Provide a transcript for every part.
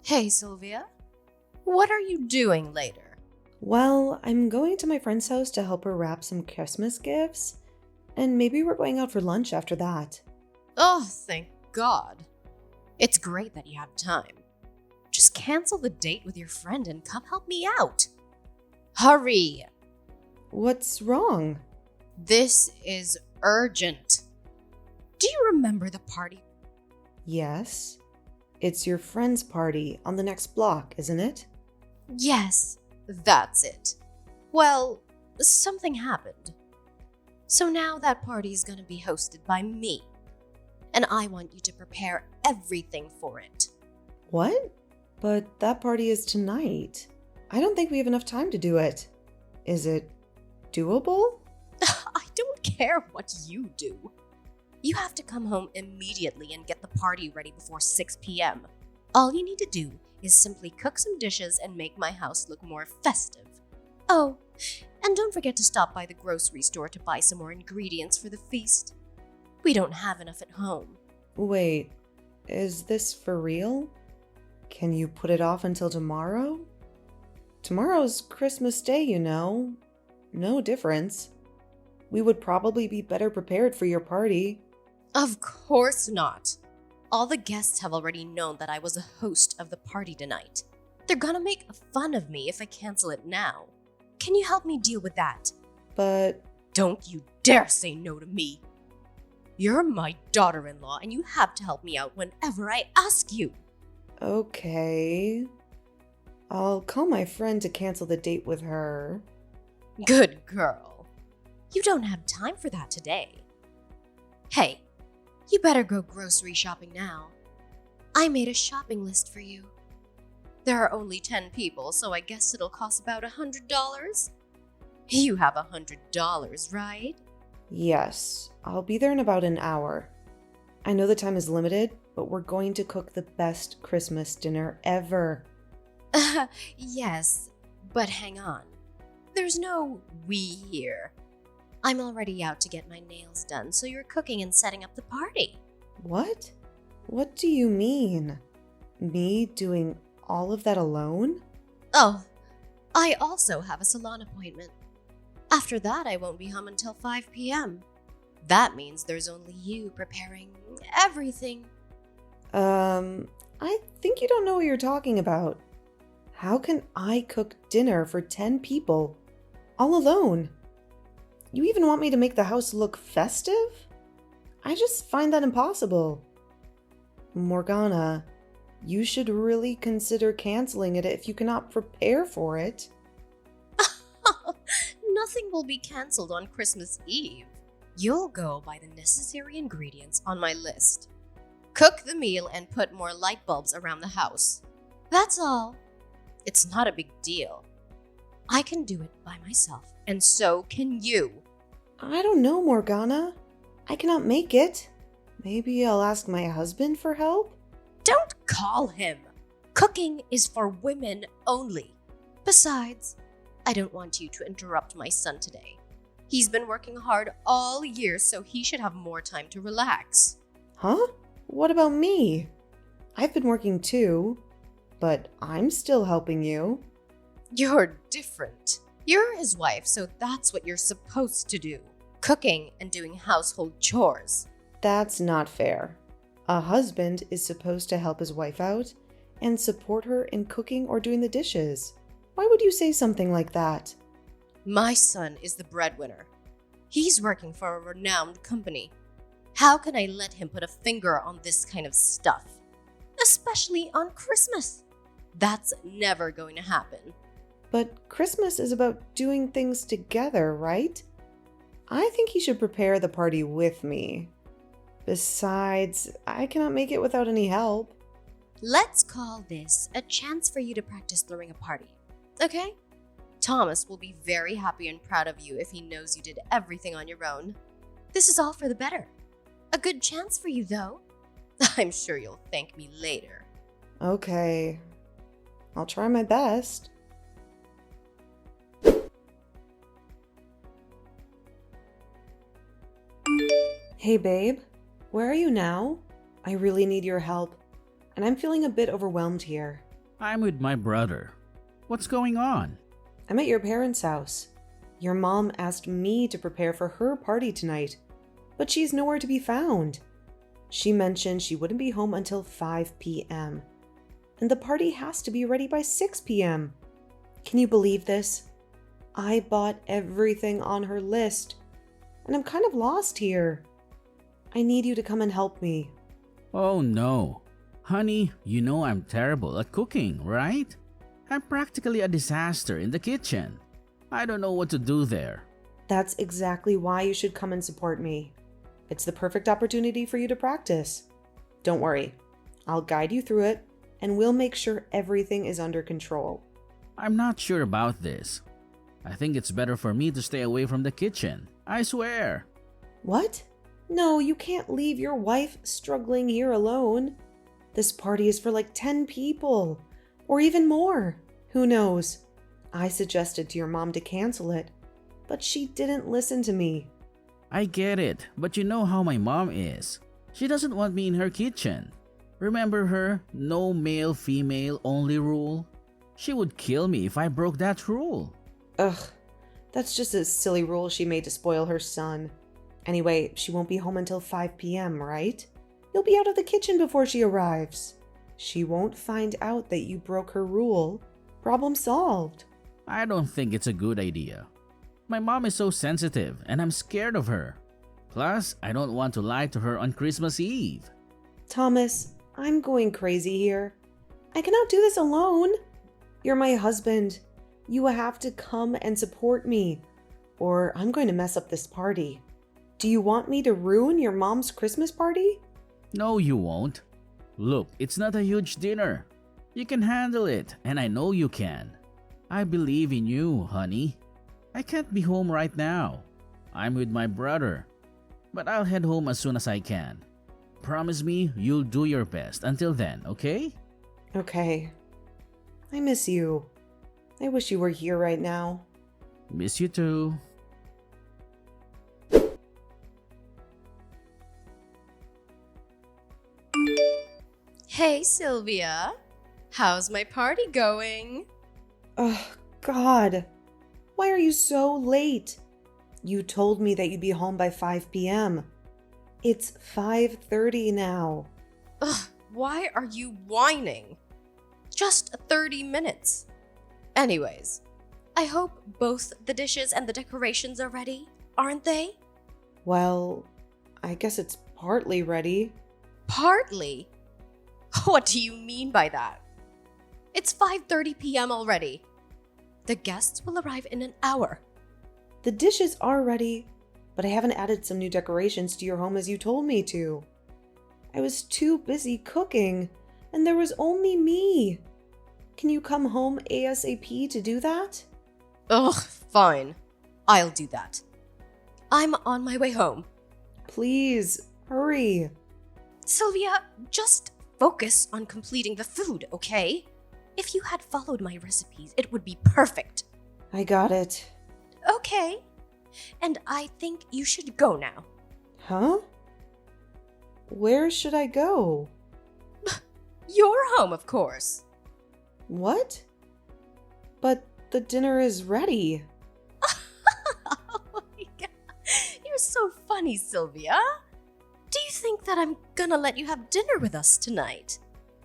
Hey, Sylvia. What are you doing later? Well, I'm going to my friend's house to help her wrap some Christmas gifts, and maybe we're going out for lunch after that. Oh, thank God. It's great that you have time. Just cancel the date with your friend and come help me out. Hurry! What's wrong? This is urgent. Do you remember the party? Yes. It's your friend's party on the next block, isn't it? Yes, that's it. Well, something happened. So now that party is going to be hosted by me. And I want you to prepare everything for it. What? But that party is tonight. I don't think we have enough time to do it. Is it doable? I don't care what you do. You have to come home immediately and get the party ready before 6 p.m. All you need to do is simply cook some dishes and make my house look more festive. Oh, and don't forget to stop by the grocery store to buy some more ingredients for the feast. We don't have enough at home. Wait, is this for real? Can you put it off until tomorrow? Tomorrow's Christmas Day, you know. No difference. We would probably be better prepared for your party. Of course not. All the guests have already known that I was a host of the party tonight. They're gonna make fun of me if I cancel it now. Can you help me deal with that? But Don't you dare say no to me. You're my daughter-in-law and you have to help me out whenever I ask you. okay. I'll call my friend to cancel the date with her. Good girl. You don't have time for that today. Hey, you better go grocery shopping now. I made a shopping list for you. There are only 10 people, so I guess it'll cost about $100. You have $100, right? Yes, I'll be there in about an hour. I know the time is limited, but we're going to cook the best Christmas dinner ever. Yes, but hang on. There's no we here. I'm already out to get my nails done, so you're cooking and setting up the party. What? What do you mean? Me doing all of that alone? Oh, I also have a salon appointment. After that, I won't be home until 5 p.m. That means there's only you preparing everything. I think you don't know what you're talking about. How can I cook dinner for 10 people all alone? You even want me to make the house look festive? I just find that impossible. Morgana, you should really consider canceling it if you cannot prepare for it. Nothing will be canceled on Christmas Eve. You'll go buy the necessary ingredients on my list. Cook the meal and put more light bulbs around the house. That's all. It's not a big deal. I can do it by myself, and so can you. I don't know, Morgana. I cannot make it. Maybe I'll ask my husband for help? Don't call him. Cooking is for women only. Besides, I don't want you to interrupt my son today. He's been working hard all year, so he should have more time to relax. Huh? What about me? I've been working too, but I'm still helping you. You're different. You're his wife, so that's what you're supposed to do. Cooking and doing household chores. That's not fair. A husband is supposed to help his wife out and support her in cooking or doing the dishes. Why would you say something like that? My son is the breadwinner. He's working for a renowned company. How can I let him put a finger on this kind of stuff? Especially on Christmas. That's never going to happen. But Christmas is about doing things together, right? I think he should prepare the party with me. Besides, I cannot make it without any help. Let's call this a chance for you to practice throwing a party. Okay? Thomas will be very happy and proud of you if he knows you did everything on your own. This is all for the better. A good chance for you, though. I'm sure you'll thank me later. Okay. I'll try my best. Hey babe, where are you now? I really need your help, and I'm feeling a bit overwhelmed here. I'm with my brother. What's going on? I'm at your parents' house. Your mom asked me to prepare for her party tonight, but she's nowhere to be found. She mentioned she wouldn't be home until 5 p.m., and the party has to be ready by 6 p.m. Can you believe this? I bought everything on her list, and I'm kind of lost here. I need you to come and help me. Oh no. Honey, you know I'm terrible at cooking, right? I'm practically a disaster in the kitchen. I don't know what to do there. That's exactly why you should come and support me. It's the perfect opportunity for you to practice. Don't worry, I'll guide you through it, and we'll make sure everything is under control. I'm not sure about this. I think it's better for me to stay away from the kitchen. I swear. What? No, you can't leave your wife struggling here alone. This party is for like 10 people, or even more. Who knows? I suggested to your mom to cancel it, but she didn't listen to me. I get it, but you know how my mom is. She doesn't want me in her kitchen. Remember her no male-female only rule? She would kill me if I broke that rule. Ugh, that's just a silly rule she made to spoil her son. Anyway, she won't be home until 5 p.m., right? You'll be out of the kitchen before she arrives. She won't find out that you broke her rule. Problem solved. I don't think it's a good idea. My mom is so sensitive and I'm scared of her. Plus, I don't want to lie to her on Christmas Eve. Thomas, I'm going crazy here. I cannot do this alone. You're my husband. You have to come and support me, or I'm going to mess up this party. Do you want me to ruin your mom's Christmas party? No, you won't. Look, it's not a huge dinner. You can handle it, and I know you can. I believe in you, honey. I can't be home right now. I'm with my brother. But I'll head home as soon as I can. Promise me you'll do your best until then, okay? Okay. I miss you. I wish you were here right now. Miss you too. Hey, Sylvia. How's my party going? Oh, God. Why are you so late? You told me that you'd be home by 5 p.m. It's 5:30 now. Ugh, why are you whining? Just 30 minutes. Anyways, I hope both the dishes and the decorations are ready, aren't they? Well, I guess it's partly ready. Partly? What do you mean by that? It's 5:30 p.m. already. The guests will arrive in an hour. The dishes are ready, but I haven't added some new decorations to your home as you told me to. I was too busy cooking, and there was only me. Can you come home ASAP to do that? Ugh, fine. I'll do that. I'm on my way home. Please, hurry. Sylvia, just focus on completing the food, okay? If you had followed my recipes, it would be perfect. I got it. Okay. And I think you should go now. Huh? Where should I go? Your home, of course. What? But the dinner is ready. Oh my God. You're so funny, Sylvia. Do you think that I'm gonna let you have dinner with us tonight?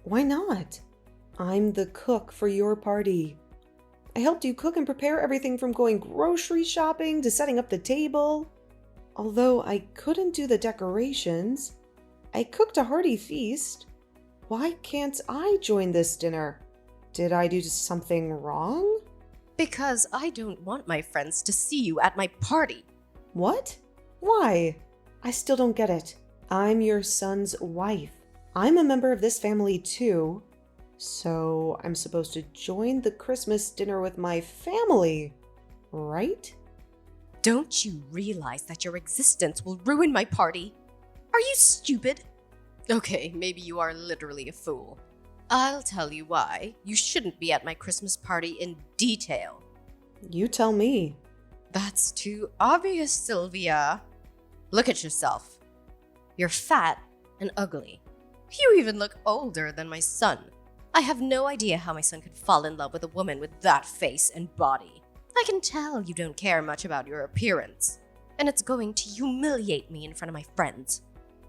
Why not? I'm the cook for your party. I helped you cook and prepare everything from going grocery shopping to setting up the table. Although I couldn't do the decorations, I cooked a hearty feast. Why can't I join this dinner? Did I do something wrong? Because I don't want my friends to see you at my party. What? Why? I still don't get it. I'm your son's wife. I'm a member of this family too. So I'm supposed to join the Christmas dinner with my family, right? Don't you realize that your existence will ruin my party? Are you stupid? Okay, maybe you are literally a fool. I'll tell you why you shouldn't be at my Christmas party in detail. You tell me. That's too obvious, Sylvia. Look at yourself. You're fat and ugly. You even look older than my son. I have no idea how my son could fall in love with a woman with that face and body. I can tell you don't care much about your appearance, and it's going to humiliate me in front of my friends.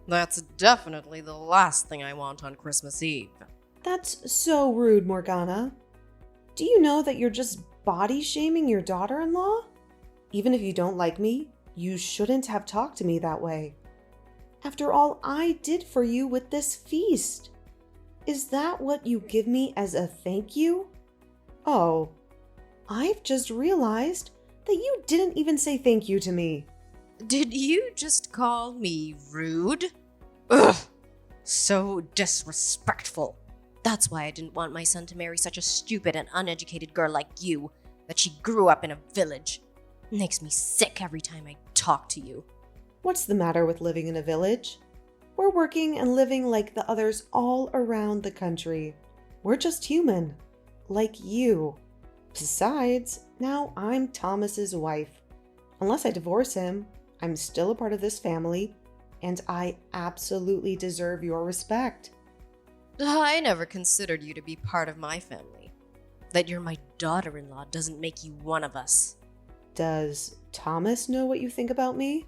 That's definitely the last thing I want on Christmas Eve. That's so rude, Morgana. Do you know that you're just body shaming your daughter-in-law? Even if you don't like me, you shouldn't have talked to me that way. After all I did for you with this feast. Is that what you give me as a thank you? Oh, I've just realized that you didn't even say thank you to me. Did you just call me rude? Ugh, so disrespectful. That's why I didn't want my son to marry such a stupid and uneducated girl like you, that she grew up in a village. It makes me sick every time I talk to you. What's the matter with living in a village? We're working and living like the others all around the country. We're just human, like you. Besides, now I'm Thomas's wife. Unless I divorce him, I'm still a part of this family, and I absolutely deserve your respect. I never considered you to be part of my family. That you're my daughter-in-law doesn't make you one of us. Does Thomas know what you think about me?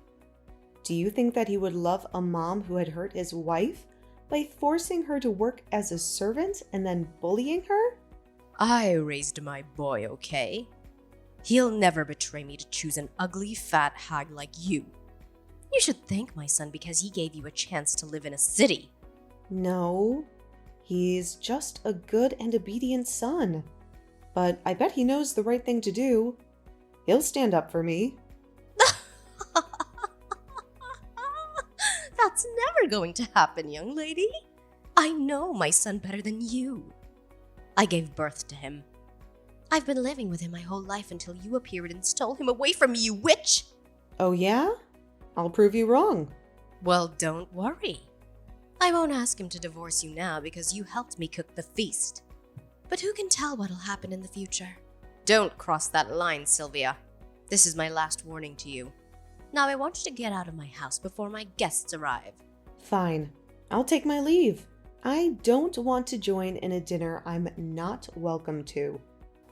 Do you think that he would love a mom who had hurt his wife by forcing her to work as a servant and then bullying her? I raised my boy, okay? He'll never betray me to choose an ugly, fat hag like you. You should thank my son because he gave you a chance to live in a city. No, he's just a good and obedient son. But I bet he knows the right thing to do. He'll stand up for me. That's never going to happen, young lady. I know my son better than you. I gave birth to him. I've been living with him my whole life until you appeared and stole him away from me, you witch! Oh yeah? I'll prove you wrong. Well, don't worry. I won't ask him to divorce you now because you helped me cook the feast. But who can tell what'll happen in the future? Don't cross that line, Sylvia. This is my last warning to you. Now I want you to get out of my house before my guests arrive. Fine. I'll take my leave. I don't want to join in a dinner I'm not welcome to.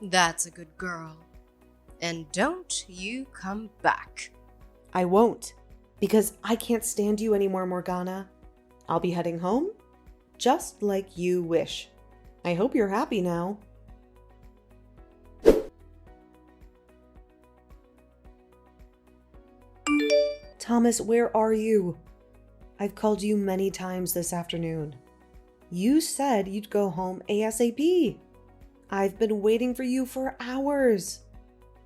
That's a good girl. And don't you come back. I won't, because I can't stand you anymore, Morgana. I'll be heading home, just like you wish. I hope you're happy now. Thomas, where are you? I've called you many times this afternoon. You said you'd go home ASAP. I've been waiting for you for hours.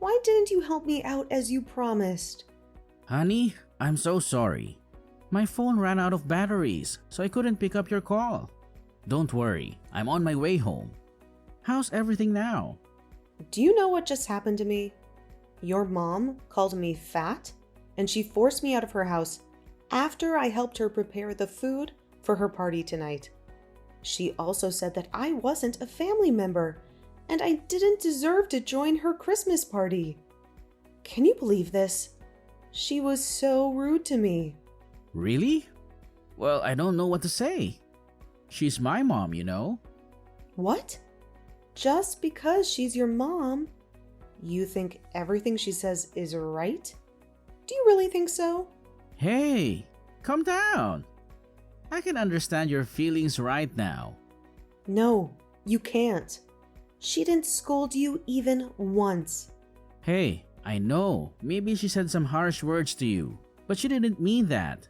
Why didn't you help me out as you promised? Honey, I'm so sorry. My phone ran out of batteries, so I couldn't pick up your call. Don't worry, I'm on my way home. How's everything now? Do you know what just happened to me? Your mom called me fat, and she forced me out of her house after I helped her prepare the food for her party tonight. She also said that I wasn't a family member, and I didn't deserve to join her Christmas party. Can you believe this? She was so rude to me. Really? Well, I don't know what to say. She's my mom, you know. What? Just because she's your mom, you think everything she says is right? Do you really think so? Hey, calm down. I can understand your feelings right now. No, you can't. She didn't scold you even once. Hey, I know, maybe she said some harsh words to you, but she didn't mean that.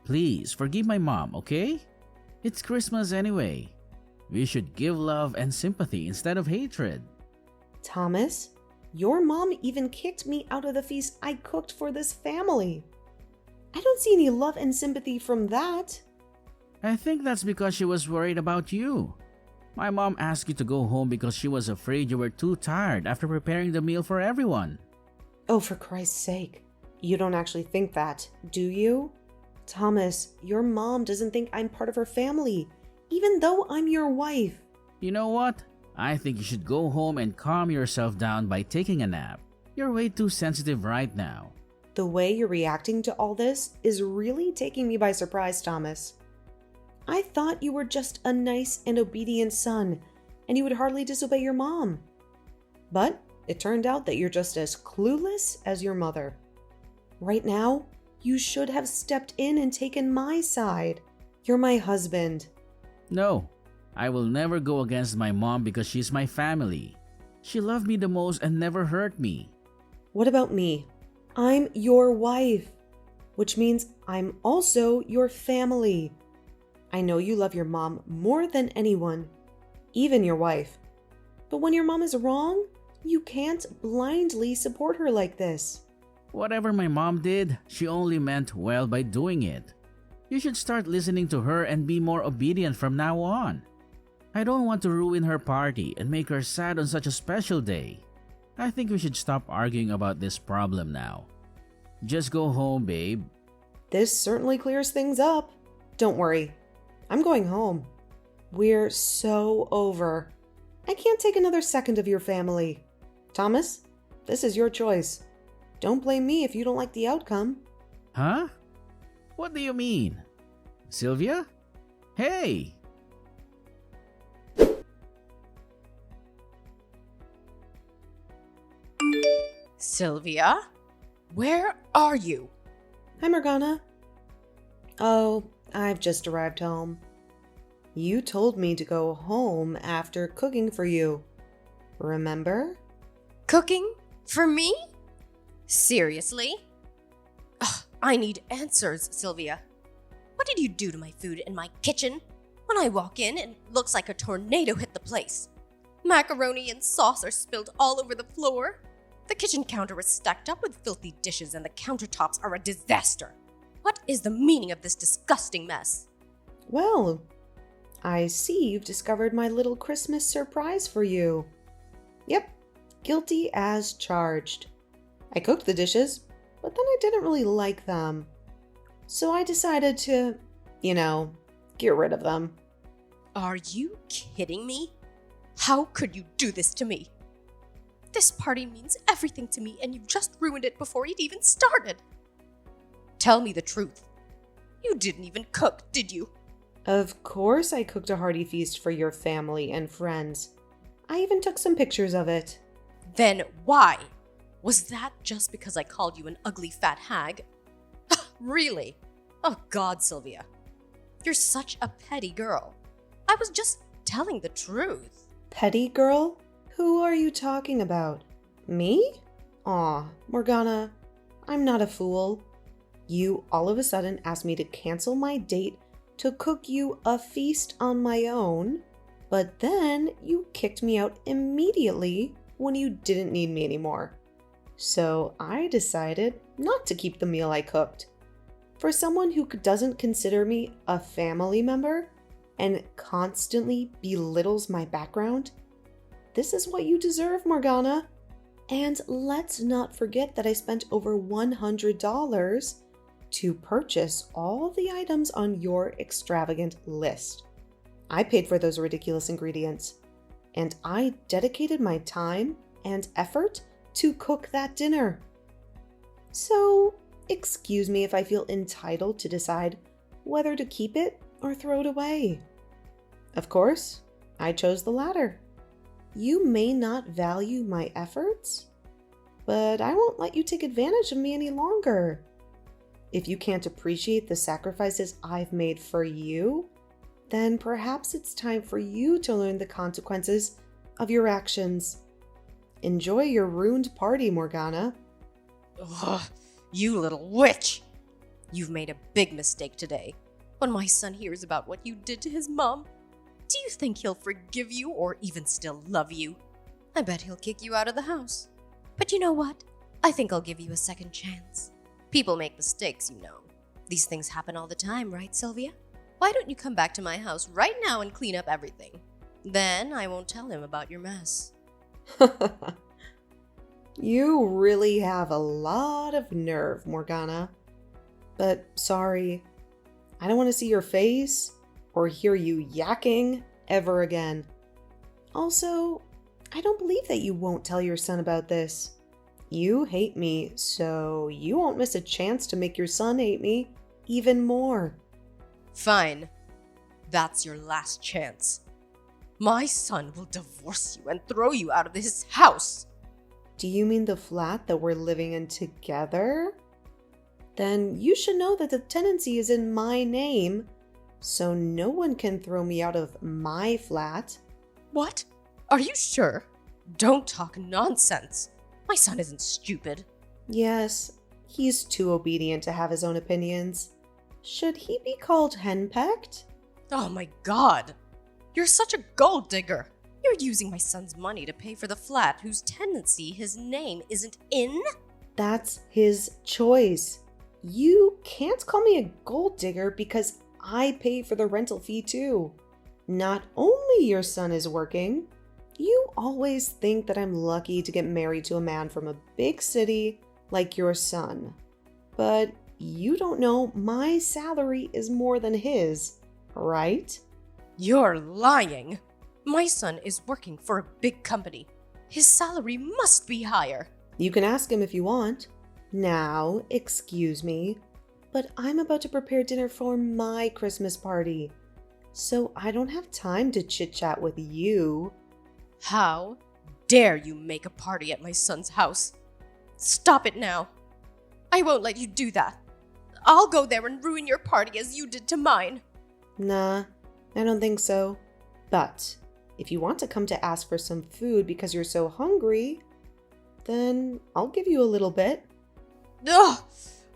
Please forgive my mom, okay? It's Christmas anyway. We should give love and sympathy instead of hatred. Thomas, your mom even kicked me out of the feast I cooked for this family. I don't see any love and sympathy from that. I think that's because she was worried about you. My mom asked you to go home because she was afraid you were too tired after preparing the meal for everyone. Oh, for Christ's sake. You don't actually think that, do you? Thomas, your mom doesn't think I'm part of her family, even though I'm your wife. You know what? I think you should go home and calm yourself down by taking a nap. You're way too sensitive right now. The way you're reacting to all this is really taking me by surprise, Thomas. I thought you were just a nice and obedient son, and you would hardly disobey your mom. But it turned out that you're just as clueless as your mother. Right now, you should have stepped in and taken my side. You're my husband. No, I will never go against my mom because she's my family. She loved me the most and never hurt me. What about me? I'm your wife, which means I'm also your family. I know you love your mom more than anyone, even your wife. But when your mom is wrong, you can't blindly support her like this. Whatever my mom did, she only meant well by doing it. You should start listening to her and be more obedient from now on. I don't want to ruin her party and make her sad on such a special day. I think we should stop arguing about this problem now. Just go home, babe. This certainly clears things up. Don't worry, I'm going home. We're so over. I can't take another second of your family. Thomas, this is your choice. Don't blame me if you don't like the outcome. Huh? What do you mean? Sylvia? Hey! Sylvia? Where are you? Hi, Morgana. Oh, I've just arrived home. You told me to go home after cooking for you. Remember? Cooking? For me? Seriously? Ugh, I need answers, Sylvia. What did you do to my food in my kitchen? When I walk in, it looks like a tornado hit the place. Macaroni and sauce are spilled all over the floor. The kitchen counter is stacked up with filthy dishes and the countertops are a disaster. What is the meaning of this disgusting mess? Well, I see you've discovered my little Christmas surprise for you. Yep, guilty as charged. I cooked the dishes, but then I didn't really like them. So I decided to, get rid of them. Are you kidding me? How could you do this to me? This party means everything to me and you just ruined it before it even started. Tell me the truth. You didn't even cook, did you? Of course I cooked a hearty feast for your family and friends. I even took some pictures of it. Then why? Was that just because I called you an ugly fat hag? Really? Oh God, Sylvia. You're such a petty girl. I was just telling the truth. Petty girl? Who are you talking about? Me? Aw, Morgana, I'm not a fool. You all of a sudden asked me to cancel my date to cook you a feast on my own, but then you kicked me out immediately when you didn't need me anymore. So I decided not to keep the meal I cooked. For someone who doesn't consider me a family member and constantly belittles my background, this is what you deserve, Morgana. And let's not forget that I spent over $100 to purchase all the items on your extravagant list. I paid for those ridiculous ingredients, and I dedicated my time and effort to cook that dinner. So, excuse me if I feel entitled to decide whether to keep it or throw it away. Of course, I chose the latter. You may not value my efforts, but I won't let you take advantage of me any longer. If you can't appreciate the sacrifices I've made for you, then perhaps it's time for you to learn the consequences of your actions. Enjoy your ruined party, Morgana. Ugh, you little witch! You've made a big mistake today. When my son hears about what you did to his mom, do you think he'll forgive you or even still love you? I bet he'll kick you out of the house. But you know what? I think I'll give you a second chance. People make mistakes, you know. These things happen all the time, right, Sylvia? Why don't you come back to my house right now and clean up everything? Then I won't tell him about your mess. You really have a lot of nerve, Morgana. But sorry, I don't want to see your face or hear you yakking ever again. Also, I don't believe that you won't tell your son about this. You hate me, so you won't miss a chance to make your son hate me even more. Fine. That's your last chance. My son will divorce you and throw you out of his house. Do you mean the flat that we're living in together? Then you should know that the tenancy is in my name, so no one can throw me out of my flat. What? Are you sure? Don't talk nonsense. My son isn't stupid. Yes, he's too obedient to have his own opinions. Should he be called henpecked? Oh my god. You're such a gold digger. You're using my son's money to pay for the flat whose tenancy his name isn't in? That's his choice. You can't call me a gold digger because I pay for the rental fee too. Not only your son is working, you always think that I'm lucky to get married to a man from a big city like your son. But you don't know my salary is more than his, right? You're lying. My son is working for a big company. His salary must be higher. You can ask him if you want. Now, excuse me, but I'm about to prepare dinner for my Christmas party, so I don't have time to chit-chat with you. How dare you make a party at my son's house? Stop it now. I won't let you do that. I'll go there and ruin your party as you did to mine. Nah, I don't think so. But if you want to come to ask for some food because you're so hungry, then I'll give you a little bit. Ugh!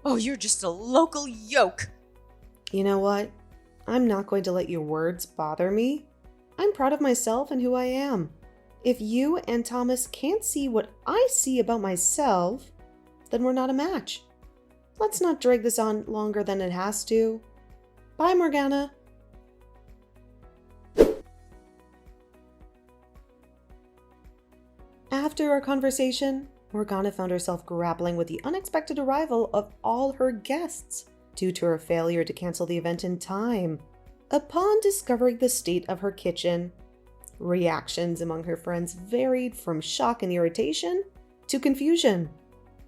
Oh, you're just a local yoke. You know what? I'm not going to let your words bother me. I'm proud of myself and who I am. If you and Thomas can't see what I see about myself, then we're not a match. Let's not drag this on longer than it has to. Bye, Morgana. After our conversation, Morgana found herself grappling with the unexpected arrival of all her guests due to her failure to cancel the event in time. Upon discovering the state of her kitchen, reactions among her friends varied from shock and irritation to confusion.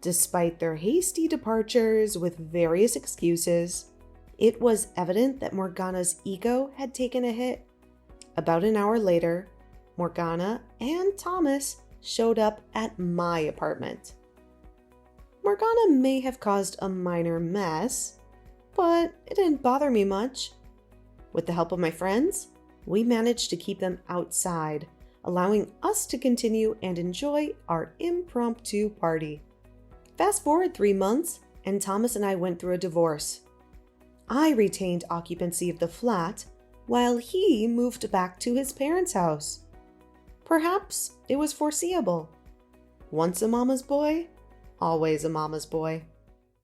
Despite their hasty departures with various excuses, it was evident that Morgana's ego had taken a hit. About an hour later, Morgana and Thomas showed up at my apartment. Morgana may have caused a minor mess, but it didn't bother me much. With the help of my friends, we managed to keep them outside, allowing us to continue and enjoy our impromptu party. Fast forward 3 months, and Thomas and I went through a divorce. I retained occupancy of the flat, while he moved back to his parents' house. Perhaps it was foreseeable. Once a mama's boy, always a mama's boy.